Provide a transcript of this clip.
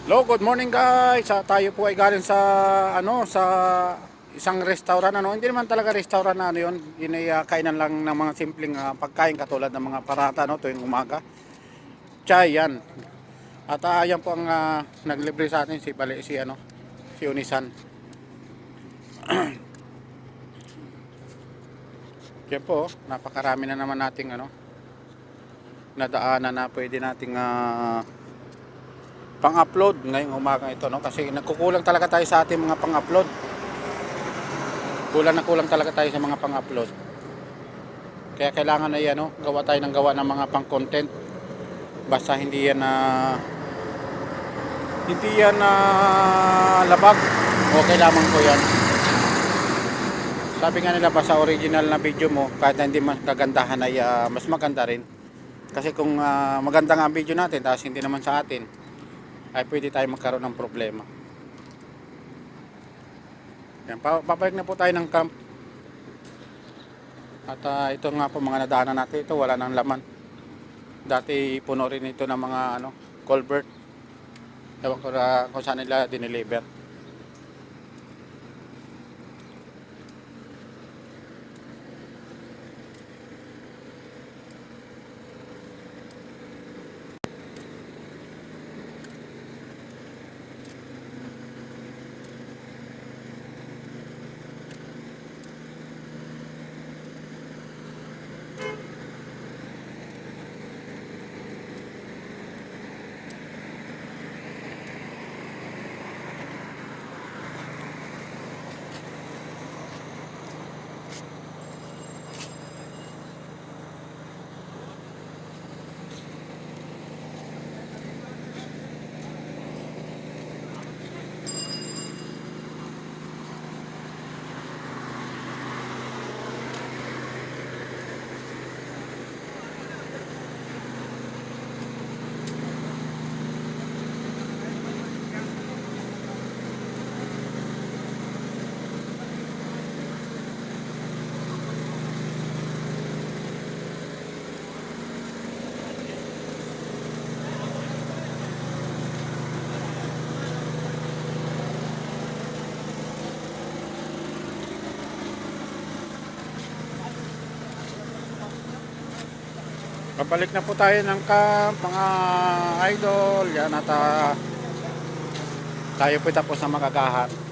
Hello, good morning guys. Tayo po ay galing sa sa isang restaurant Hindi naman talaga restaurant na 'yon. Yun ay kainan lang ng mga simpleng pagkain katulad ng mga parata tuwing umaga. Chai yan. At ayan po ang naglibre sa atin si Unisan. Yan po, napakarami na naman nating nadaanan na pwede nating pang-upload ngayong umaga ito kasi nagkukulang talaga tayo sa ating mga pang-upload. Kulang talaga tayo sa mga pang-upload. Kaya kailangan na gawa tayo ng gawa ng mga pang-content. Basta hindi yan labag. Okay lamang po yan. Sabi nga nila basta original na video mo kahit hindi mas kagandahan ay mas maganda rin. Kasi kung maganda nga ang video natin tapos hindi naman sa atin, ay pwede tayo magkaroon ng problema. Yan, papalik na po tayo ng camp. At ito nga po mga nadaanan natin, ito wala nang laman. Dati puno rin ito ng mga culvert. Ewan ko na kung saan nila dineliver. Pabalik na po tayo ng camp, mga idol. Yan at tayo po tapos na magagahan.